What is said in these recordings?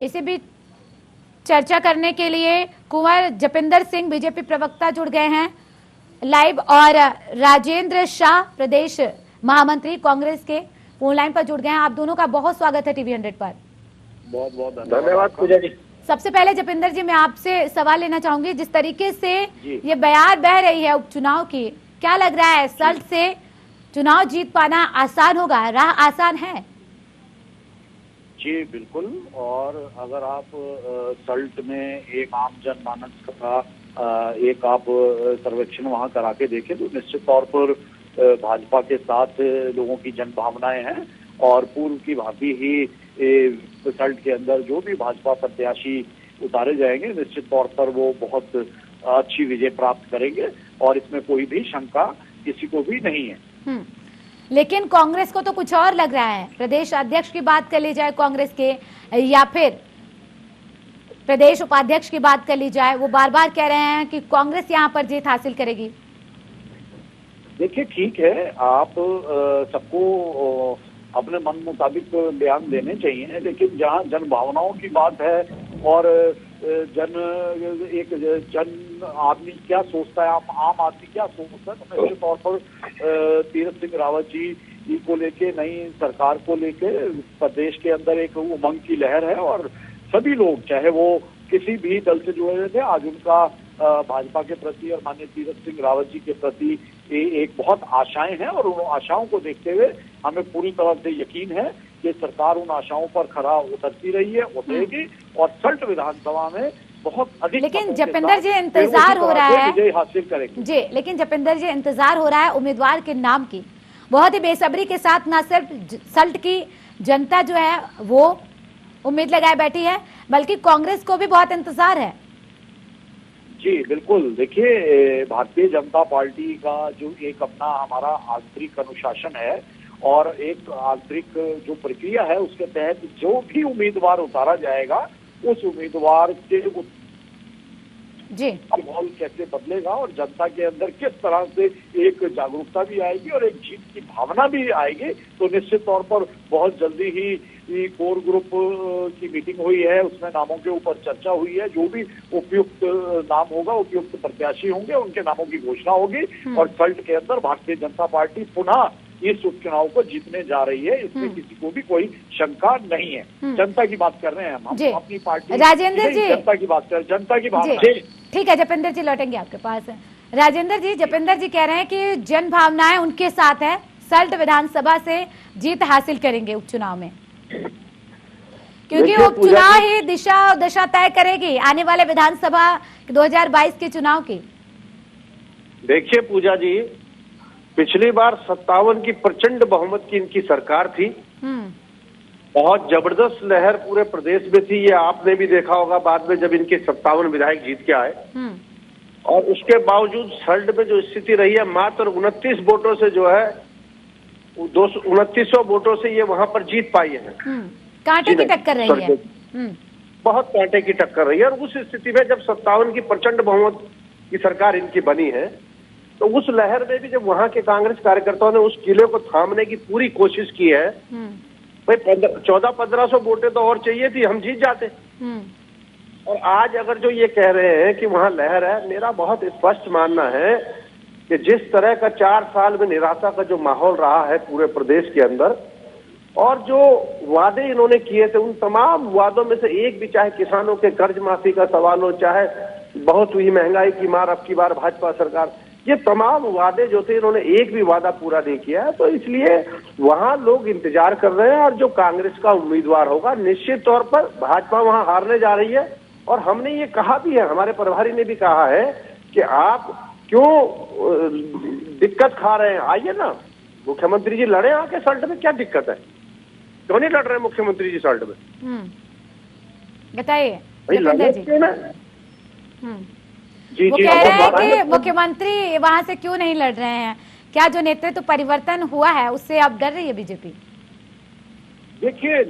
इसी बीच चर्चा करने के लिए कुंवर जपिंदर सिंह बीजेपी प्रवक्ता जुड़ गए हैं लाइव और राजेंद्र शाह प्रदेश महामंत्री कांग्रेस के फोन लाइन पर जुड़ गए हैं। आप दोनों का बहुत स्वागत है टीवी 100 पर। बहुत बहुत धन्यवाद पूजा जी। सबसे पहले जपिंदर जी, मैं आपसे सवाल लेना चाहूंगी, जिस तरीके से ये बयार बह रही है उपचुनाव की, क्या लग रहा है सल्ट से चुनाव जीत पाना आसान होगा, राह आसान है? जी बिल्कुल। और अगर आप सल्ट में एक आम जनमानस का एक आप सर्वेक्षण वहां करा के देखें तो निश्चित तौर पर भाजपा के साथ लोगों की जन भावनाएं हैं और पूर्व की भांति ही सल्ट के अंदर जो भी भाजपा प्रत्याशी उतारे जाएंगे निश्चित तौर पर वो बहुत अच्छी विजय प्राप्त करेंगे और इसमें कोई भी शंका किसी को भी नहीं है। लेकिन कांग्रेस को तो कुछ और लग रहा है। प्रदेश अध्यक्ष की बात कर ली जाए कांग्रेस के, या फिर प्रदेश उपाध्यक्ष की बात कर ली जाए, वो बार बार कह रहे हैं कि कांग्रेस यहां पर जीत हासिल करेगी। देखिए ठीक है, आप सबको अपने मन मुताबिक बयान देने चाहिए, लेकिन जहां जन भावनाओं की बात है और जन आदमी क्या सोचता है, आम आदमी क्या सोचता है, तो निश्चित तौर पर तीरथ सिंह रावत जी को लेके, नई सरकार को लेके प्रदेश के अंदर एक उमंग की लहर है और सभी लोग चाहे वो किसी भी दल से जुड़े थे आज उनका भाजपा के प्रति और माननीय तीरथ सिंह रावत जी के प्रति एक बहुत आशाएं हैं और उन आशाओं को देखते हुए हमें पूरी तरह से यकीन है कि सरकार उन आशाओं पर खरा उतरती रही है, उतरेगी और सल्ट विधानसभा में बहुत अधिक। लेकिन जपिंदर जी इंतजार हो रहा है विजय हासिल करेंगे जी, लेकिन जपिंदर जी इंतजार हो रहा है उम्मीदवार के नाम की बहुत ही बेसब्री के साथ। न सिर्फ सल्ट की जनता जो है वो उम्मीद लगाए बैठी है, बल्कि कांग्रेस को भी बहुत इंतजार है। जी बिल्कुल। देखिए भारतीय जनता पार्टी का जो एक अपना हमारा आंतरिक अनुशासन है और एक आंतरिक जो प्रक्रिया है उसके तहत जो भी उम्मीदवार उतारा जाएगा उस उम्मीदवार के जी माहौल कैसे बदलेगा और जनता के अंदर किस तरह से एक जागरूकता भी आएगी और एक जीत की भावना भी आएगी, तो निश्चित तौर पर बहुत जल्दी ही कोर ग्रुप की मीटिंग हुई है, उसमें नामों के ऊपर चर्चा हुई है। जो भी उपयुक्त नाम होगा, उपयुक्त प्रत्याशी होंगे, उनके नामों की घोषणा होगी और सल्ट के अंदर भारतीय जनता पार्टी पुनः इस उपचुनाव को जीतने जा रही है, इसमें किसी को भी कोई शंका नहीं है। जनता की बात कर रहे हैं हम अपनी पार्टी राजेंद्र जी, जनता की बात कर रहे हैं, जनता की भावना। ठीक है जपिंदर जी, लौटेंगे आपके पास। राजेंद्र जी, जपिंदर जी कह रहे हैं कि जन भावनाएं उनके साथ है, सल्ट विधानसभा से जीत हासिल करेंगे उपचुनाव में, क्योंकि उपचुनाव ही दिशा और दशा तय करेगी आने वाले विधानसभा 2022 के चुनाव की। देखिए पूजा जी, पिछली बार 57 की प्रचंड बहुमत की इनकी सरकार थी, बहुत जबरदस्त लहर पूरे प्रदेश में थी, ये आपने भी देखा होगा बाद में जब इनके 57 विधायक जीत के आए। और उसके बावजूद सल्ट में जो स्थिति रही है, मात्र 29 वोटों से जो है 2900 वोटों से ये वहां पर जीत पाई है। कांटे की टक्कर रही है, बहुत कांटे की टक्कर रही है। और उस स्थिति में जब 57 की प्रचंड बहुमत की सरकार इनकी बनी है, तो उस लहर में भी जब वहां के कांग्रेस कार्यकर्ताओं ने उस किले को थामने की पूरी कोशिश की है, भाई 1400-1500 वोटें तो और चाहिए थी, हम जीत जाते। और आज अगर जो ये कह रहे हैं कि वहां लहर है, मेरा बहुत स्पष्ट मानना है कि जिस तरह का 4 साल में निराशा का जो माहौल रहा है पूरे प्रदेश के अंदर और जो वादे इन्होंने किए थे, उन तमाम वादों में से एक भी, चाहे किसानों के कर्ज माफी का सवाल हो, चाहे बहुत हुई महंगाई की मार अब की बार भाजपा सरकार, ये तमाम वादे जो थे इन्होंने एक भी वादा पूरा नहीं किया है। तो इसलिए वहां लोग इंतजार कर रहे हैं और जो कांग्रेस का उम्मीदवार होगा निश्चित तौर पर भाजपा वहां हारने जा रही है। और हमने ये कहा भी है, हमारे प्रभारी ने भी कहा है कि आप क्यों दिक्कत खा रहे हैं, आइए ना मुख्यमंत्री जी लड़े आके सल्ट में, क्या दिक्कत है, क्यों नहीं लड़ रहे मुख्यमंत्री जी सल्ट में, बताइए जी। वो कह रहे हैं कि मुख्यमंत्री वहां से क्यों नहीं लड़ रहे हैं, क्या जो नेतृत्व परिवर्तन हुआ है उससे अब डर रही है बीजेपी? देखिए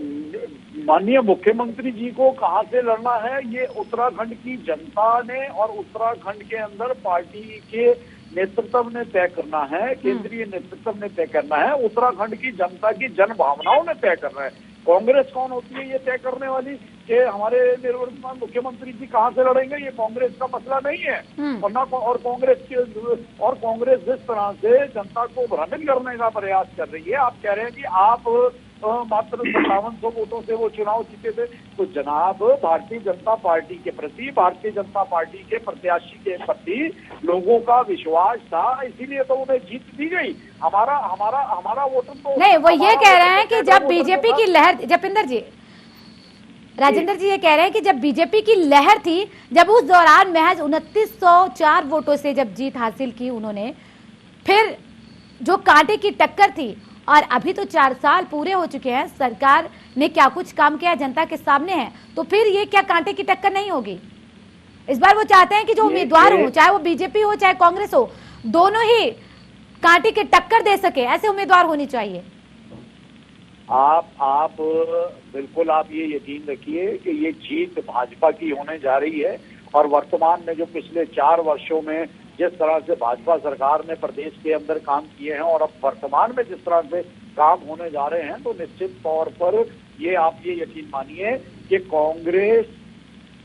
माननीय मुख्यमंत्री जी को कहां से लड़ना है, ये उत्तराखंड की जनता ने और उत्तराखंड के अंदर पार्टी के नेतृत्व ने तय करना है, केंद्रीय नेतृत्व ने तय करना है, उत्तराखंड की जनता की जन भावनाओं ने तय करना है। कांग्रेस कौन होती है ये तय करने वाली, कि हमारे निर्वर्तमान मुख्यमंत्री जी कहाँ से लड़ेंगे, ये कांग्रेस का मसला नहीं है। और कांग्रेस जिस तरह से जनता को भ्रमित करने का प्रयास कर रही है, आप कह रहे हैं कि आप मात्र 5700 वोटों से वो चुनाव जीते थे, तो जनाब भारतीय जनता पार्टी के प्रति, भारतीय जनता पार्टी के प्रत्याशी के प्रति लोगों का विश्वास था, इसीलिए तो उन्हें जीत दी गई। हमारा वोटर तो नहीं, वो ये कह रहे हैं कि जब बीजेपी की लहर, जपिंदर जी, राजेंद्र जी ये कह रहे हैं कि जब बीजेपी की लहर थी, जब उस दौरान महज 2904 वोटों से जब जीत हासिल की उन्होंने, फिर जो कांटे की टक्कर थी, और अभी तो 4 साल पूरे हो चुके हैं, सरकार ने क्या कुछ काम किया जनता के सामने है, तो फिर ये क्या कांटे की टक्कर नहीं होगी? इस बार वो चाहते हैं कि जो उम्मीदवार हो, चाहे वो बीजेपी हो चाहे कांग्रेस हो, दोनों ही कांटे की टक्कर दे सके, ऐसे उम्मीदवार होनी चाहिए। आप बिल्कुल आप ये यकीन रखिए कि ये जीत भाजपा की होने जा रही है। और वर्तमान में जो पिछले 4 वर्षों में जिस तरह से भाजपा सरकार ने प्रदेश के अंदर काम किए हैं और अब वर्तमान में जिस तरह से काम होने जा रहे हैं, तो निश्चित तौर पर ये आप ये यकीन मानिए कि कांग्रेस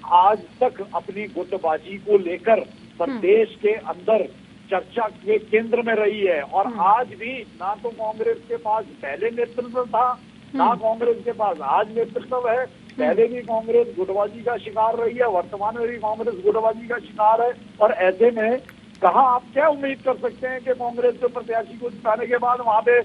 आज तक अपनी गुटबाजी को लेकर प्रदेश के अंदर चर्चा के केंद्र में रही है। और आज भी ना तो कांग्रेस के पास पहले नेतृत्व था, ना कांग्रेस के पास आज नेतृत्व है। पहले भी कांग्रेस गुटबाजी का शिकार रही है, वर्तमान में भी कांग्रेस गुटबाजी का शिकार है। और ऐसे में कहाँ आप क्या उम्मीद कर सकते हैं कि कांग्रेस के प्रत्याशी को जिताने के बाद वहां पे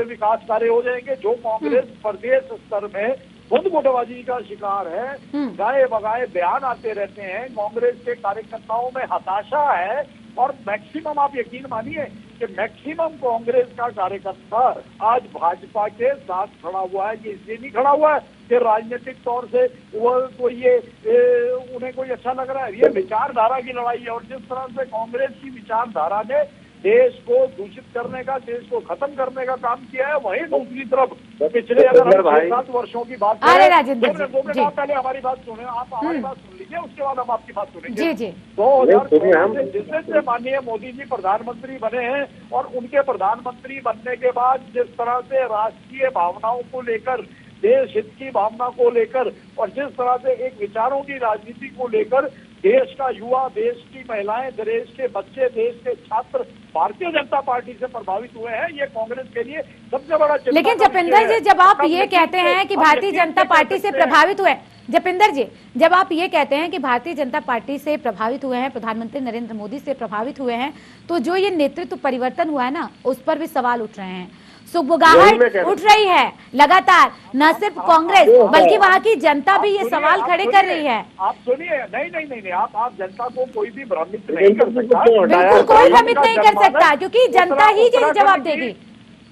विकास कार्य हो जाएंगे? जो कांग्रेस प्रदेश स्तर में खुद गुटबाजी का शिकार है, गाए बगाए बयान आते रहते हैं, कांग्रेस के कार्यकर्ताओं में हताशा है। और मैक्सिमम आप यकीन मानिए कि मैक्सिमम कांग्रेस का कार्यकर्ता आज भाजपा के साथ खड़ा हुआ है। ये इसलिए नहीं खड़ा हुआ है कि राजनीतिक तौर से वो तो ये उन्हें कोई अच्छा लग रहा है, ये विचारधारा की लड़ाई है। और जिस तरह से कांग्रेस की विचारधारा ने देश को दूषित करने का, देश को खत्म करने का काम किया है, वहीं दूसरी तरफ पिछले अगर 7 वर्षों की बात करें, राजेंद्र जी, पहले हमारी बात सुने, आप हमारी बात सुन लीजिए, उसके बाद हम आपकी बात सुनेंगे। जी 2014 से माननीय मोदी जी प्रधानमंत्री बने हैं और उनके प्रधानमंत्री बनने के बाद जिस तरह से राष्ट्रीय भावनाओं को लेकर, देश हित की भावना को लेकर और जिस तरह से एक विचारों की राजनीति को लेकर देश का युवा, देश की महिलाएं, देश के बच्चे, देश के छात्र भारतीय जनता पार्टी से प्रभावित हुए हैं, ये कांग्रेस के लिए सबसे बड़ा चिंता। लेकिन जपिंदर जी, जब आप ये कहते हैं कि भारतीय जनता पार्टी से प्रभावित हुए, जपिंदर जी जब आप ये कहते हैं कि भारतीय जनता पार्टी से प्रभावित हुए हैं, प्रधानमंत्री नरेंद्र मोदी से प्रभावित हुए हैं, तो जो ये नेतृत्व परिवर्तन हुआ है ना, उस पर भी सवाल उठ रहे हैं, सुगबुगाहट उठ रही है लगातार। न सिर्फ कांग्रेस बल्कि वहाँ की जनता भी ये सवाल खड़े कर रही है। आप सुनिए, नहीं, आप जनता को कोई भी भ्रमित नहीं कर सकता, बिल्कुल कोई भ्रमित नहीं कर सकता, क्योंकि जनता ही ये जवाब देगी।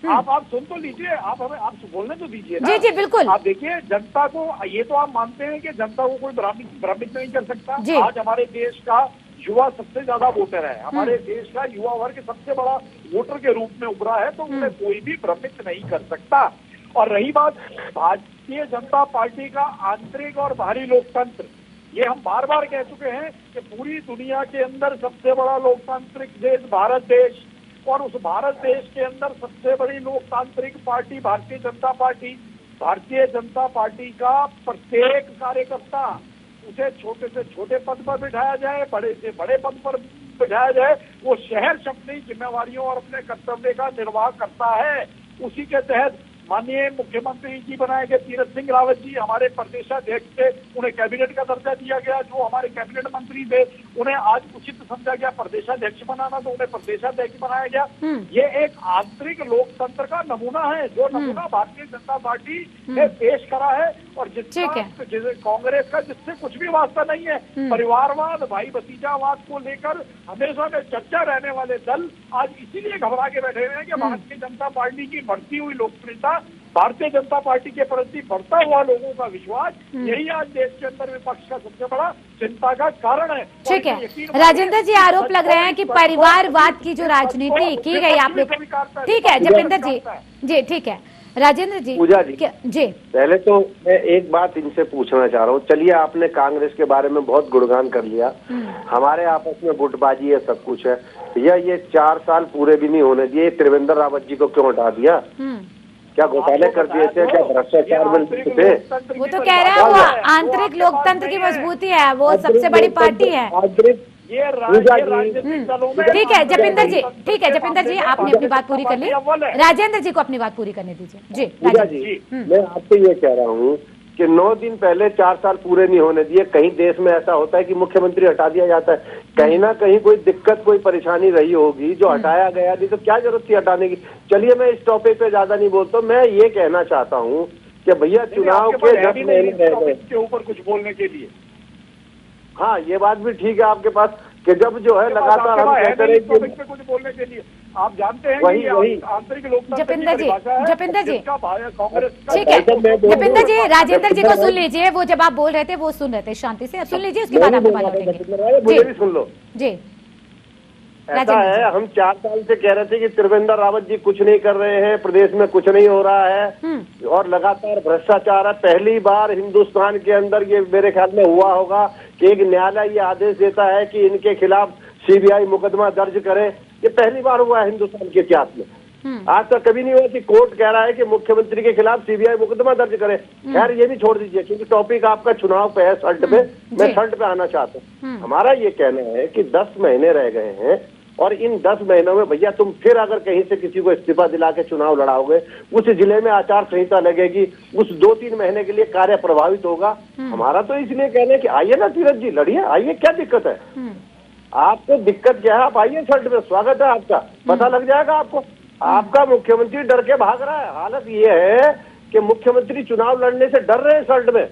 आप सुन तो लीजिए, आप हमें आप बोलने तो दीजिए ना। जी बिल्कुल। आप देखिए, जनता को ये तो आप मानते हैं कि जनता को कोई भ्रमित नहीं कर सकता। आज हमारे देश का युवा सबसे ज्यादा वोटर है, हमारे देश का युवा वर्ग सबसे बड़ा वोटर के रूप में उभरा है, तो उन्हें कोई भी भ्रमित नहीं कर सकता। और रही बात भारतीय जनता पार्टी का आंतरिक और बाहरी लोकतंत्र, ये हम बार बार कह चुके हैं कि पूरी दुनिया के अंदर सबसे बड़ा लोकतांत्रिक देश भारत देश, और उस भारत देश के अंदर सबसे बड़ी लोकतांत्रिक party Bharatiya Janata party. Bharatiya Janata party का प्रत्येक कार्यकर्ता, उसे छोटे से छोटे पद पर बिठाया जाए, बड़े से बड़े पद पर बिठाया जाए, वो शहर से अपनी जिम्मेवारियों और अपने कर्तव्य का निर्वाह करता है। उसी के तहत माननीय मुख्यमंत्री जी बनाए गए तीरथ सिंह रावत जी हमारे प्रदेशाध्यक्ष थे, उन्हें कैबिनेट का दर्जा दिया गया। जो हमारे कैबिनेट मंत्री थे उन्हें आज उचित समझा गया प्रदेशाध्यक्ष बनाना, तो उन्हें प्रदेशाध्यक्ष बनाया गया। ये एक आंतरिक लोकतंत्र का नमूना है, जो नमूना भारतीय जनता पार्टी ने पेश करा है। और कांग्रेस का जिससे कुछ भी वास्ता नहीं है, परिवारवाद, भाई भतीजावाद को लेकर हमेशा में चर्चा रहने वाले दल आज इसीलिए घबरा के बैठे हुए हैं कि भारतीय जनता पार्टी की बढ़ती हुई लोकप्रियता, भारतीय जनता पार्टी के प्रति बढ़ता हुआ लोगों का विश्वास, यही आज देश के अंदर विपक्ष का सबसे बड़ा चिंता का कारण है। ठीक है राजेंद्र जी, आरोप लग रहे हैं कि परिवारवाद की जो राजनीति की गई आप लोग, ठीक है जपिंदर जी ठीक है राजेंद्र जी। पूजा जी पहले तो मैं एक बात इनसे पूछना चाह रहा हूँ। चलिए, आपने कांग्रेस के बारे में बहुत गुणगान कर लिया, हमारे आपस में गुटबाजी है, सब कुछ है, भैया ये 4 साल पूरे भी नहीं होने दिए, त्रिवेंद्र रावत जी को क्यों हटा दिया? क्या घोटाले कर दिए थे, क्या भ्रष्टाचार में लिप्त थे? वो तो कह रहा है वो आंतरिक लोकतंत्र की मजबूती है, वो सबसे बड़ी पार्टी है। ये राजनीतिक दलों में ठीक है जपिंदर जी, ठीक है जपिंदर जी, आपने अपनी बात पूरी कर ली, राजेंद्र जी को अपनी बात पूरी करने दीजिए। जी पूजा जी, मैं आपसे ये कह रहा हूँ कि 9 दिन पहले 4 साल पूरे नहीं होने दिए, कहीं देश में ऐसा होता है कि मुख्यमंत्री हटा दिया जाता है, कहीं ना कहीं कोई दिक्कत कोई परेशानी रही होगी जो हटाया गया, नहीं तो क्या जरूरत थी हटाने की। चलिए मैं इस टॉपिक पे ज्यादा नहीं बोलता, मैं ये कहना चाहता हूँ कि भैया चुनाव के 10 महीने रह गए के ऊपर कुछ बोलने के लिए। हाँ ये बात भी ठीक है आपके पास कि जब जो है लगातार हम कहते रहे कि कुछ बोलने के लिए आप जानते हैं वही आंतरिक लोकतंत्र जपिंदर जी, जपिंदर जी, कांग्रेस ठीक है जपिंदर जी, राजेंद्र जी को सुन लीजिए, वो जब आप बोल रहे थे वो सुन रहे थे शांति से, सुन लीजिए उसके बाद आप बात करेंगे। मुझे भी सुन लो जी ऐसा है, हम 4 साल से कह रहे थे कि त्रिवेंद्र रावत जी कुछ नहीं कर रहे हैं, प्रदेश में कुछ नहीं हो रहा है और लगातार भ्रष्टाचार है। पहली बार हिंदुस्तान के अंदर ये मेरे ख्याल में हुआ होगा कि एक न्यायालय ये आदेश देता है कि इनके खिलाफ सीबीआई मुकदमा दर्ज करे। ये पहली बार हुआ है हिंदुस्तान के इतिहास में, आज तक कभी नहीं हुआ कि कोर्ट कह रहा है कि मुख्यमंत्री के खिलाफ सीबीआई मुकदमा दर्ज करे। खैर ये भी छोड़ दीजिए क्योंकि टॉपिक आपका चुनाव पे है, सल्ट पे, मैं सल्ट पे आना चाहता हूँ। हमारा ये कहना है कि 10 महीने रह गए हैं और इन 10 महीनों में भैया तुम फिर अगर कहीं से किसी को इस्तीफा दिला के चुनाव लड़ाओगे, उस जिले में आचार संहिता लगेगी, उस 2-3 महीने के लिए कार्य प्रभावित होगा। हमारा तो इसलिए कहना है कि आइए ना तीरथ जी, लड़िए, आइए, क्या दिक्कत है आपको? दिक्कत क्या है? आप आइए सल्ट में, स्वागत है आपका, पता लग जाएगा आपको। आपका मुख्यमंत्री डर के भाग रहा है, हालत ये है कि मुख्यमंत्री चुनाव लड़ने से डर रहे हैं सल्ट में।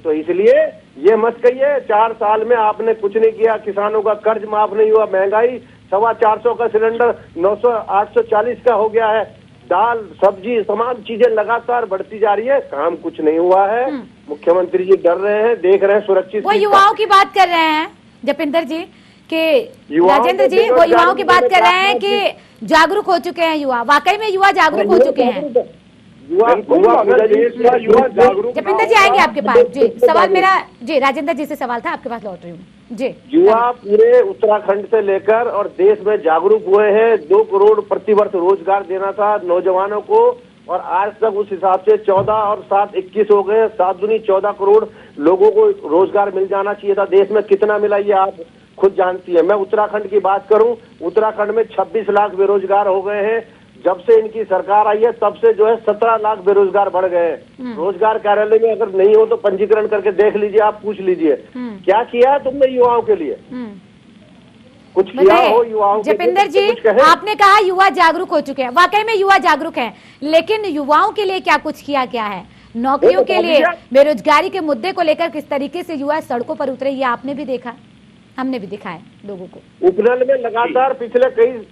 तो इसलिए ये मत कहिए 4 साल में आपने कुछ नहीं किया, किसानों का कर्ज माफ नहीं हुआ, महंगाई 450 का सिलेंडर 900 840 का हो गया है, दाल सब्जी तमाम चीजें लगातार बढ़ती जा रही है, काम कुछ नहीं हुआ है। मुख्यमंत्री जी डर रहे हैं, देख रहे हैं सुरक्षित। वो युवाओं की बात कर रहे हैं जपिंदर जी कि राजेंद्र जी वो युवाओं की बात कर रहे हैं कि जागरूक हो चुके हैं युवा, वाकई में युवा जागरूक हो चुके हैं। जपिंदर जी आएंगे आपके पास। जी सवाल मेरा, जी राजेंद्र जी से सवाल था, आपके पास लौट रही हूँ। जी युवा पूरे उत्तराखंड से लेकर और देश में जागरूक हुए हैं। 2 करोड़ प्रतिवर्ष रोजगार देना था नौजवानों को और आज तक उस हिसाब से 14 और 7 21 हो गए, 7 दूनी 14 करोड़ लोगों को रोजगार मिल जाना चाहिए था। देश में कितना मिला ये आप खुद जानती है। मैं उत्तराखंड की बात करूं, उत्तराखंड में 26 लाख बेरोजगार हो गए हैं। जब से इनकी सरकार आई है तब से जो है 17 लाख बेरोजगार बढ़ गए हैं। रोजगार कार्यालय में अगर नहीं हो तो पंजीकरण करके देख लीजिए, आप पूछ लीजिए क्या किया है तुमने युवाओं के लिए, कुछ किया हो युवाओं के लिए? जपिंदर जी आपने कहा युवा जागरूक हो चुके हैं, वाकई में युवा जागरूक हैं, लेकिन युवाओं के लिए क्या कुछ किया गया है? नौकरियों के लिए, बेरोजगारी के मुद्दे को लेकर किस तरीके से युवा सड़कों पर उतरे, ये आपने भी देखा, हमने भी दिखाया लोगों को। उपनल में लगातार पिछले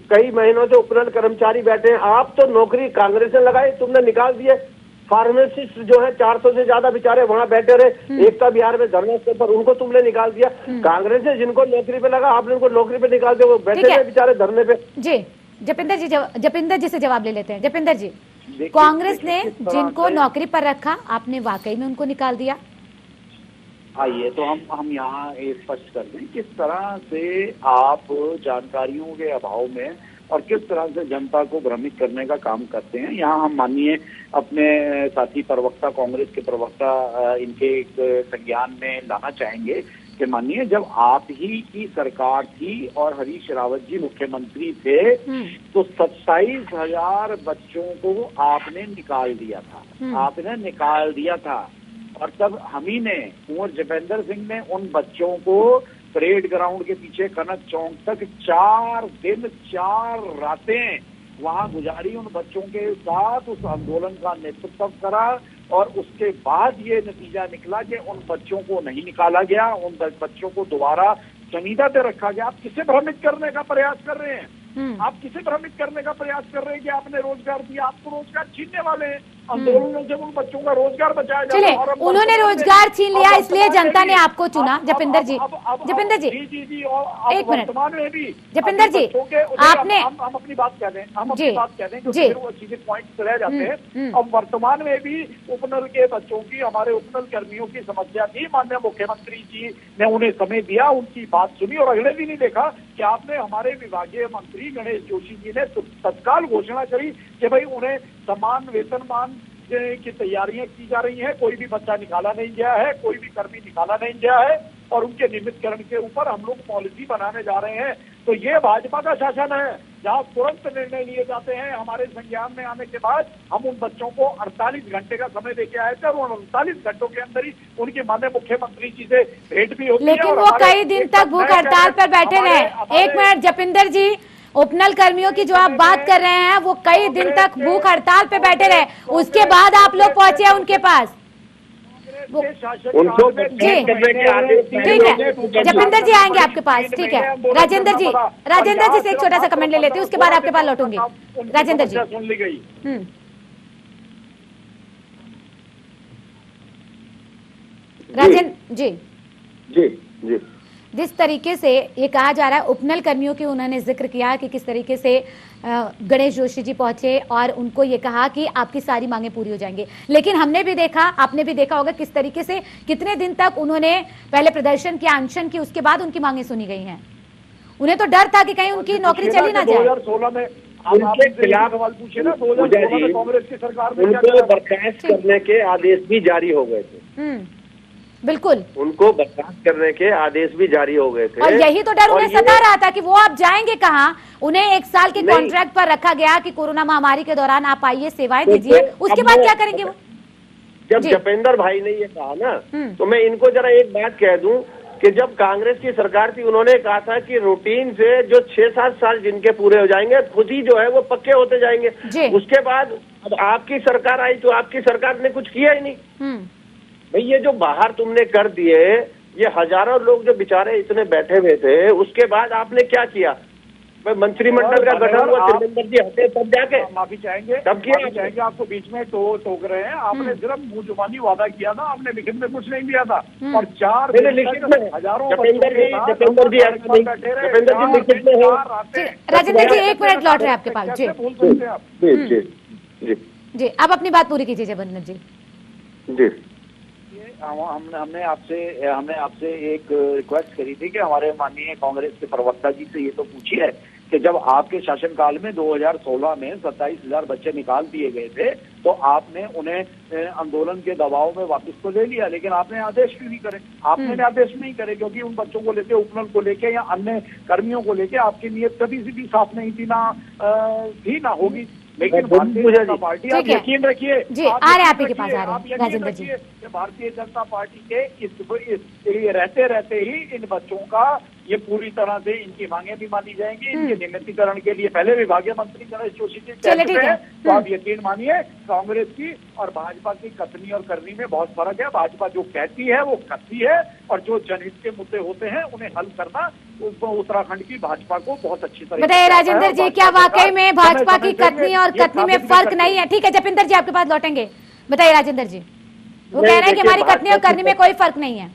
कई महीनों से उपनल कर्मचारी बैठे हैं। आप तो नौकरी कांग्रेस ने लगाई, तुमने निकाल दिए। फार्मासिस्ट जो है 400 से ज्यादा बेचारे वहां बैठे रहे, एकता बिहार में धरने पर, उनको तुमने निकाल दिया। कांग्रेस ने जिनको नौकरी पे लगा आपने उनको नौकरी पे निकाल दिया, वो बैठे रहे बेचारे धरने पे। जी जपिंदर जी से जवाब ले लेते हैं। जपिंदर जी, कांग्रेस ने जिनको नौकरी पर रखा आपने वाकई में उनको निकाल दिया? आइए तो हम यहाँ स्पष्ट कर दें किस तरह से आप जानकारियों के अभाव में और किस तरह से जनता को भ्रमित करने का काम करते हैं। यहाँ हम माननीय अपने साथी प्रवक्ता, कांग्रेस के प्रवक्ता, इनके एक संज्ञान में लाना चाहेंगे कि माननीय जब आप ही की सरकार थी और हरीश रावत जी मुख्यमंत्री थे तो 27,000 बच्चों को आपने निकाल दिया था और तब हम ही ने, कुंवर जपेंद्र सिंह ने उन बच्चों को परेड ग्राउंड के पीछे कनक चौक तक 4 दिन 4 रातें वहां गुजारी, उन बच्चों के साथ उस आंदोलन का नेतृत्व करा और उसके बाद ये नतीजा निकला कि उन बच्चों को नहीं निकाला गया, उन बच्चों को दोबारा संविदा पे रखा गया। आप किसे भ्रमित करने का प्रयास कर रहे हैं? आप किसे भ्रमित करने का प्रयास कर रहे हैं कि आपने रोजगार दिया? आपको रोजगार छीनने वाले हैं। आंदोलनों से उन बच्चों का रोजगार बचाया जाए। चलिए, उन्होंने रोजगार छीन लिया इसलिए जनता ने आपको चुना। जपिंदर जी जी और एक मिनट, वर्तमान में भी जपिंदर जी आपने, हम अपनी बात कह दें, क्योंकि वो चीजें पॉइंट रह जाते हैं। अब वर्तमान में भी उपनल के बच्चों की, हमारे उपनल कर्मियों की समस्या थी। माननीय मुख्यमंत्री जी ने उन्हें समय दिया, उनकी बात सुनी और अगले दिन ही देखा कि आपने हमारे विभागीय मंत्री गणेश जोशी जी ने तत्काल घोषणा करी कि भाई उन्हें समान वेतनमान की तैयारियां की जा रही हैं। कोई भी बच्चा निकाला नहीं गया है, कोई भी कर्मी निकाला नहीं गया है और उनके नियमितकरण के ऊपर हम लोग पॉलिसी बनाने जा रहे हैं। तो ये भाजपा का शासन है जहां तुरंत निर्णय लिए जाते हैं। हमारे संज्ञान में आने के बाद हम उन बच्चों को 48 घंटे का समय देके आए थे और 48 घंटों के अंदर ही उनकी माननीय मुख्यमंत्री जी से भेंट भी होती है। लेकिन वो कई दिन तक भूख हड़ताल पर बैठे रहे। एक मिनट जपिंदर जी, उपनल कर्मियों की जो आप बात कर रहे हैं वो कई दिन तक भूख हड़ताल पे बैठे रहे, उसके बाद आप लोग पहुंचे उनके पास। उनको जी ठीक है, जपिंदर जी आएंगे आपके पास। ठीक है राजेंद्र जी से एक छोटा सा कमेंट ले लेते हैं, उसके बाद आपके पास लौटूंगी। राजेंद्र जी सुन ली गई। राजेंद्र जी जी जी जिस तरीके से ये कहा जा रहा है, उपनल कर्मियों की उन्होंने जिक्र किया कि किस तरीके से गणेश जोशी जी पहुंचे और उनको ये कहा कि आपकी सारी मांगे पूरी हो जाएंगी। लेकिन हमने भी देखा, आपने भी देखा होगा किस तरीके से कितने दिन तक उन्होंने पहले प्रदर्शन किया, अनशन की, उसके बाद उनकी मांगे सुनी गई हैं। उन्हें तो डर था कि कहीं उनकी नौकरी चली ना जाए। 2016 में उनके खिलाफ सवाल पूछे ना, 2016 में कांग्रेस की सरकार ने उनको बर्खास्त करने के आदेश भी जारी हो गए थे। बिल्कुल, उनको बर्खास्त करने के आदेश भी जारी हो गए थे और यही तो डर उन्हें सता रहा था कि वो आप जाएंगे कहाँ। उन्हें 1 साल के कॉन्ट्रैक्ट पर रखा गया कि कोरोना महामारी के दौरान आप आइए, सेवाएं दीजिए, उसके बाद क्या करेंगे वो। जब जपेंद्र भाई ने ये कहा ना, तो मैं इनको जरा एक बात कह दूं कि जब कांग्रेस की सरकार थी उन्होंने कहा था कि रूटीन से जो 6-7 साल जिनके पूरे हो जाएंगे खुद ही जो है वो पक्के होते जाएंगे। उसके बाद अब आपकी सरकार आई तो आपकी सरकार ने कुछ किया ही नहीं। भाई ये जो बाहर तुमने कर दिए, ये हजारों लोग जो बेचारे इतने बैठे हुए थे, उसके बाद आपने क्या किया? मंत्रिमंडल का गठन हुआ, त्रिवेंद्र जी हटे तब जाके माफी चाहेंगे, तब किया चाहेंगे। आपको बीच में टोक रहे हैं। आपने सिर्फ मुंह जुबानी वादा किया था, आपने लिखित में कुछ नहीं दिया था। और 4 लिखित में हजारों जपेंद्र जी लिखित में है। राजेंद्र जी 1 मिनट लौट रहे हैं आपके पास। जी जी जी अब अपनी बात पूरी कीजिए जबंदर जी। जी हमने आपसे एक रिक्वेस्ट करी थी कि हमारे माननीय कांग्रेस के प्रवक्ता जी से ये तो पूछिए कि जब आपके शासनकाल में 2016 में 27,000 बच्चे निकाल दिए गए थे तो आपने उन्हें आंदोलन के दबाव में वापस तो ले लिया, लेकिन आपने आदेश क्यों नहीं करे? आपने आदेश नहीं करे क्योंकि उन बच्चों को लेके, उपनल को लेके या अन्य कर्मियों को लेके आपकी नीयत कभी से भी साफ नहीं थी, ना होगी। लेकिन भारतीय जनता पार्टी, आप यकीन रखिए, आप यकीन रखिए भारतीय जनता पार्टी के रहते ही इन बच्चों का ये पूरी तरह से इनकी मांगे भी मानी जाएंगी। इनके नियमितीकरण के लिए पहले विभागीय मंत्री गणेश जोशी जी कहते हैं, तो आप यकीन मानिए कांग्रेस की और भाजपा की कथनी और करनी में बहुत फर्क है। भाजपा जो कहती है वो करती है और जो जनहित के मुद्दे होते हैं उन्हें हल करना उत्तराखंड की भाजपा को बहुत अच्छी तरह। बताइए राजेंद्र जी, क्या वाकई में भाजपा की कथनी और कथनी में फर्क नहीं है? ठीक है जपिंदर जी आपके पास लौटेंगे। बताइए राजेंद्र जी, वो कह रहे हैं कि हमारी कथनी और करनी में कोई फर्क नहीं है।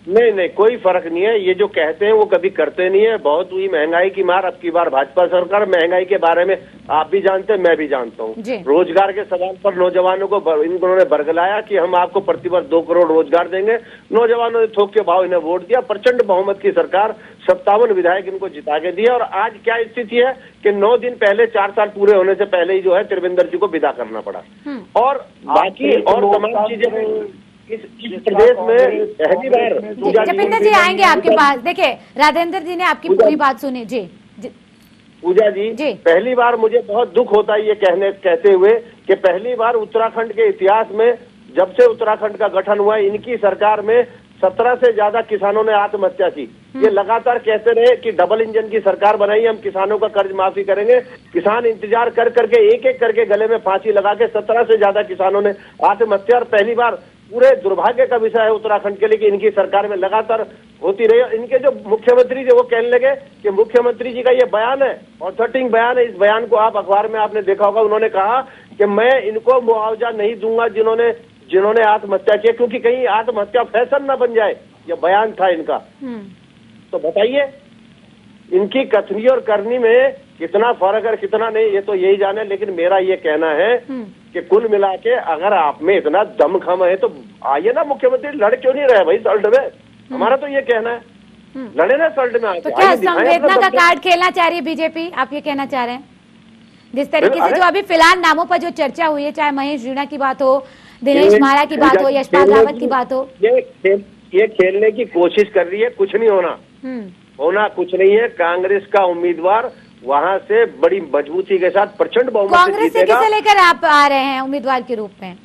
नहीं कोई फर्क नहीं है। ये जो कहते हैं वो कभी करते नहीं है। बहुत हुई महंगाई की मार, अब की बार भाजपा सरकार। महंगाई के बारे में आप भी जानते हैं, मैं भी जानता हूँ। रोजगार के सवाल पर नौजवानों को इन्होंने बरगलाया कि हम आपको प्रतिवर्ष 2 करोड़ रोजगार देंगे। नौजवानों ने थोक के भाव इन्हें वोट दिया। प्रचंड बहुमत की सरकार, 57 विधायक इनको जिता के दिया। और आज क्या स्थिति है कि 9 दिन पहले, 4 साल पूरे होने से पहले ही जो है त्रिवेंद्र जी को विदा करना पड़ा। और बाकी और तमाम चीजें इस प्रदेश में पहली बार। जपिंदर जी आएंगे आपके पास। देखिए राजेंद्र जी ने आपकी पूरी बात सुनी। जी पूजा जी, पहली बार मुझे बहुत दुख होता है ये कहते हुए कि पहली बार उत्तराखंड के इतिहास में, जब से उत्तराखंड का गठन हुआ, इनकी सरकार में 17 से ज्यादा किसानों ने आत्महत्या की। ये लगातार कहते रहे कि डबल इंजन की सरकार बनाई, हम किसानों का कर्ज माफी करेंगे। किसान इंतजार कर करके एक एक करके गले में फांसी लगा के 17 से ज्यादा किसानों ने आत्महत्या। और पहली बार पूरे दुर्भाग्य का विषय है उत्तराखंड के लिए कि इनकी सरकार में लगातार होती रही। इनके जो मुख्यमंत्री थे वो कहने लगे कि मुख्यमंत्री जी का ये बयान है, ऑथेंटिक बयान है। इस बयान को आप अखबार में आपने देखा होगा। उन्होंने कहा कि मैं इनको मुआवजा नहीं दूंगा जिन्होंने आत्महत्या की, क्योंकि कहीं आत्महत्या फैशन न बन जाए। ये बयान था इनका। तो बताइए इनकी कथनी और करनी में कितना फर्क है, कितना नहीं, ये तो यही जाने। लेकिन मेरा ये कहना है कि कुल मिला के अगर आप में इतना दमखम है तो आइए ना, मुख्यमंत्री लड़ क्यों नहीं रहे भाई सल्ट में? हमारा तो ये कहना है, लड़े ना सल्ट में आके। तो क्या संवेदना का कार्ड खेलना चाह रही है बीजेपी, आप ये कहना चाह रहे हैं? जिस तरीके से जो अभी फिलहाल नामों पर जो चर्चा हुई है, चाहे महेश जीना की बात हो, दिनेश म्हाड़ा की बात हो, यशपाल रावत की बात हो, ये खेलने की कोशिश कर रही है, कुछ नहीं होना कुछ नहीं है। कांग्रेस का उम्मीदवार वहां से बड़ी मजबूती के साथ प्रचंड बहुमत से कांग्रेस से किसे लेकर आप आ रहे हैं उम्मीदवार के रूप में?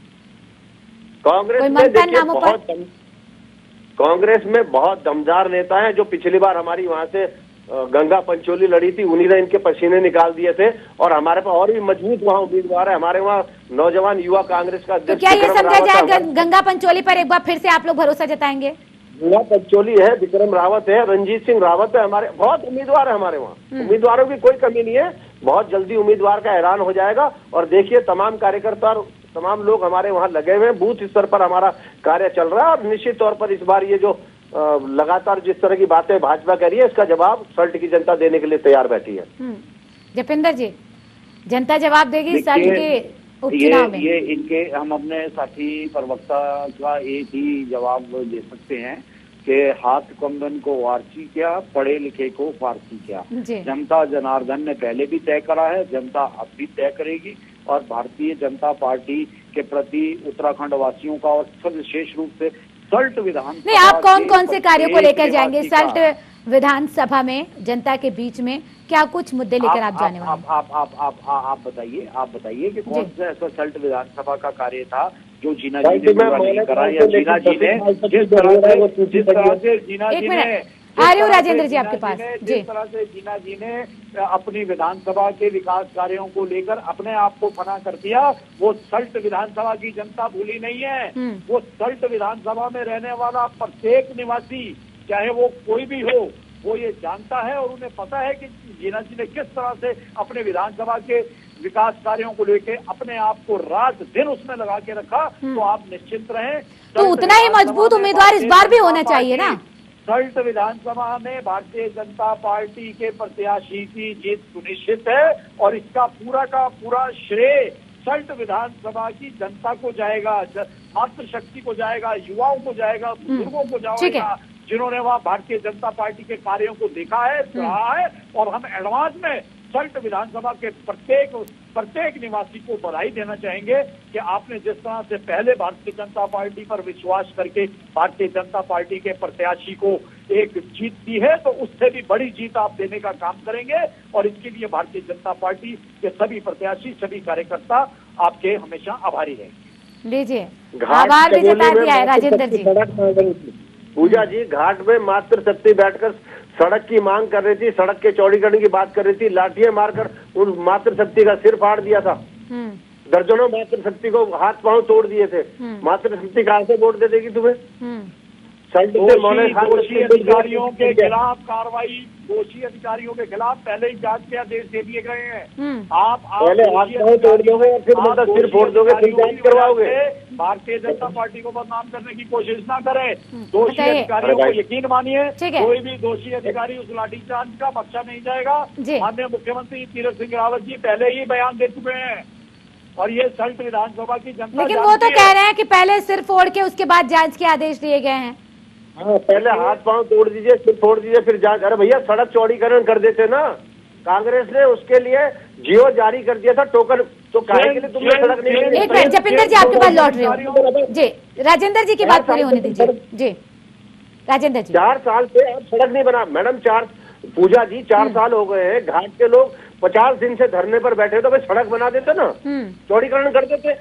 कांग्रेस में बहुत दमदार नेता हैं, जो पिछली बार हमारी वहां से गंगा पंचोली लड़ी थी, उन्हीं ने इनके पसीने निकाल दिए थे। और हमारे पास और भी मजबूत वहाँ उम्मीदवार है। हमारे वहाँ नौजवान युवा कांग्रेस का तो क्या ये समझा जाए गंगा पंचोली पर एक बार फिर से आप लोग भरोसा जताएंगे? गंगा पंचोली है, विक्रम रावत है, रंजीत सिंह रावत है, हमारे बहुत उम्मीदवार है हमारे वहाँ। उम्मीदवारों की कोई कमी नहीं है, बहुत जल्दी उम्मीदवार का ऐलान हो जाएगा। और देखिए, तमाम कार्यकर्ता और तमाम लोग हमारे वहाँ लगे हुए हैं, बूथ स्तर पर हमारा कार्य चल रहा है। और निश्चित तौर पर इस बार ये जो लगातार जिस तरह की बातें भाजपा कह रही है, इसका जवाब सल्ट की जनता देने के लिए तैयार बैठी है। जपेंद्र जी, जनता जवाब देगी सल्ट के उपचुनाव में? ये इनके हम अपने साथी प्रवक्ता का एक ही जवाब दे सकते हैं कि हाथ कंगन को वारसी क्या, पढ़े लिखे को फारसी क्या। जनता जनार्दन ने पहले भी तय करा है, जनता अब भी तय करेगी। और भारतीय जनता पार्टी के प्रति उत्तराखंड वासियों का और सब विशेष रूप से सल्ट विधान नहीं, आप कौन कौन से कार्यों को लेकर जाएंगे सल्ट विधानसभा में? जनता के बीच में क्या कुछ मुद्दे लेकर आप जाने वाले हैं? आप बताइए कि कौन सा ऐसा सल्ट विधानसभा का कार्य था जो जीना जी ने पूरा नहीं करा, या जीना जी ने जिस तरह से जीना जी ने आ रहे हो राजेंद्र जी आपके पास, जिस तरह से जीना जी ने अपनी विधानसभा के विकास कार्यों को लेकर अपने आप को फना कर दिया, वो सल्ट विधानसभा की जनता भूली नहीं है। वो सल्ट विधानसभा में रहने वाला प्रत्येक निवासी, चाहे वो कोई भी हो, वो ये जानता है और उन्हें पता है कि जीना जी ने किस तरह से अपने विधानसभा के विकास कार्यों को लेकर अपने आप को रात दिन उसमें लगा के रखा। तो आप निश्चिंत रहें, तो उतना ही मजबूत उम्मीदवार इस बार भी होना चाहिए ना। सल्ट विधानसभा में भारतीय जनता पार्टी के प्रत्याशी की जीत सुनिश्चित है और इसका पूरा का पूरा श्रेय सल्ट विधानसभा की जनता को जाएगा, मातृशक्ति को जाएगा, युवाओं को जाएगा, बुजुर्गों को जाएगा, जिन्होंने वहाँ भारतीय जनता पार्टी के कार्यों को देखा है, रहा है। और हम एडवांस में सल्ट विधानसभा के प्रत्येक निवासी को बधाई देना चाहेंगे कि आपने जिस तरह से पहले भारतीय जनता पार्टी पर विश्वास करके भारतीय जनता पार्टी के प्रत्याशी को एक जीत दी है, तो उससे भी बड़ी जीत आप देने का काम करेंगे। और इसके लिए भारतीय जनता पार्टी के सभी प्रत्याशी, सभी कार्यकर्ता आपके हमेशा आभारी रहेंगे। लीजिए, आभार भी जता दिया है राजेंद्र जी। पूजा जी, घाट में मातृशक्ति बैठकर सड़क की मांग कर रही थी, सड़क के चौड़ीकरण की बात कर रही थी, लाठियां मारकर उन मातृशक्ति का सिर फाड़ दिया था। दर्जनों मातृशक्ति को हाथ पांव तोड़ दिए थे। मातृशक्ति कहां से वोट दे देगी तुम्हें? दोषी अधिकारियों के खिलाफ कार्रवाई, दोषी अधिकारियों के खिलाफ पहले ही जांच के आदेश दे दिए गए हैं। आप पहले हाथ पांव तोड़ दोगे और फिर मतलब सिर फोड़ दोगे, फिर जांच करवाओगे। भारतीय जनता पार्टी को बदनाम करने की कोशिश ना करें। दोषी अधिकारियों को यकीन मानिए, कोई भी दोषी अधिकारी उस लाठीचार्ज का बख्शा नहीं जाएगा। माननीय मुख्यमंत्री तीरथ सिंह रावत जी पहले ही बयान दे चुके हैं और ये सल्ट विधानसभा की जनता, लेकिन वो तो कह रहे हैं कि पहले सिर फोड़ के उसके बाद जांच के आदेश दिए गए हैं। हाँ, पहले हाथ पांव तोड़ दीजिए, सिर फोड़ दीजिए, फिर जांच। अरे भैया, सड़क चौड़ीकरण कर देते ना, कांग्रेस ने उसके लिए जियो जारी कर दिया था, टोकन। तो काहे के लिए तुमने सड़क नहीं? एक मिनट जपेंद्र जी, आपके पास लौट रहे हो जी। राजेंद्र जी की बात पूरी होने दीजिए जी। राजेंद्र जी, 4 साल से अब सड़क नहीं बना मैडम। पूजा जी, 4 साल हो गए हैं, घाट के लोग 50 दिन से धरने पर बैठे, तो भाई सड़क बना देते ना, चौड़ीकरण कर देते।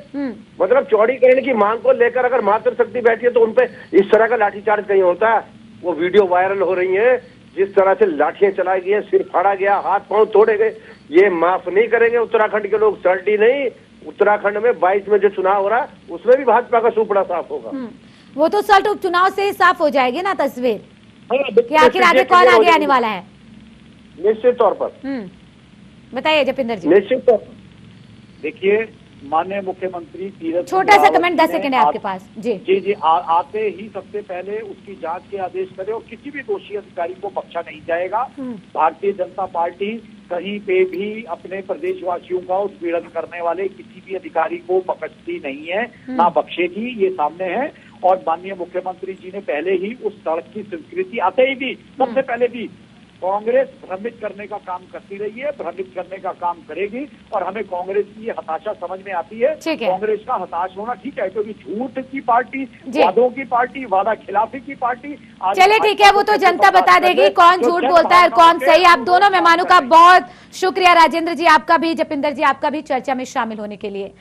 मतलब चौड़ीकरण की मांग को लेकर अगर मातृशक्ति बैठी है तो उनपे इस तरह का लाठीचार्ज कहीं होता है? वो वीडियो वायरल हो रही है, जिस तरह से लाठियां चलाई गई, सिर फाड़ा गया, हाथ पांव तोड़े गए, ये माफ नहीं करेंगे उत्तराखंड के लोग। सल्ट ही नहीं, उत्तराखंड में 22 में जो चुनाव हो रहा है उसमें भी भाजपा का सुपड़ा साफ होगा। वो तो सल्ट उपचुनाव से ही साफ हो जाएगी ना तस्वीर, कि आखिर आगे कौन आगे आने वाला है। निश्चित तौर पर बताइए जपेंद्र जी। निश्चित तौर पर देखिए, माननीय मुख्यमंत्री तीरथ, छोटा सा कमेंट 10 सेकंड है आपके पास जी। जी आते ही सबसे पहले उसकी जांच के आदेश करे और किसी भी दोषी अधिकारी को बख्शा नहीं जाएगा। भारतीय जनता पार्टी कहीं पे भी अपने प्रदेशवासियों का उत्पीड़न करने वाले किसी भी अधिकारी को बख्शती नहीं है, ना बख्शेगी, ये सामने है। और माननीय मुख्यमंत्री जी ने पहले ही उस सड़क की स्वीकृति आते ही भी सबसे पहले भी कांग्रेस भ्रमित करने का काम करती रही है, भ्रमित करने का काम करेगी, और हमें कांग्रेस की ये हताशा समझ में आती है। ठीक है। कांग्रेस का हताश होना ठीक है, क्योंकि झूठ की पार्टी, जी। वादों की पार्टी, वादा खिलाफी की पार्टी। चलिए ठीक है, वो तो जनता बता देगी कौन झूठ बोलता है और कौन सही। आप दोनों मेहमानों का बहुत शुक्रिया, राजेंद्र जी आपका भी, जपिंदर जी आपका भी, चर्चा में शामिल होने के लिए।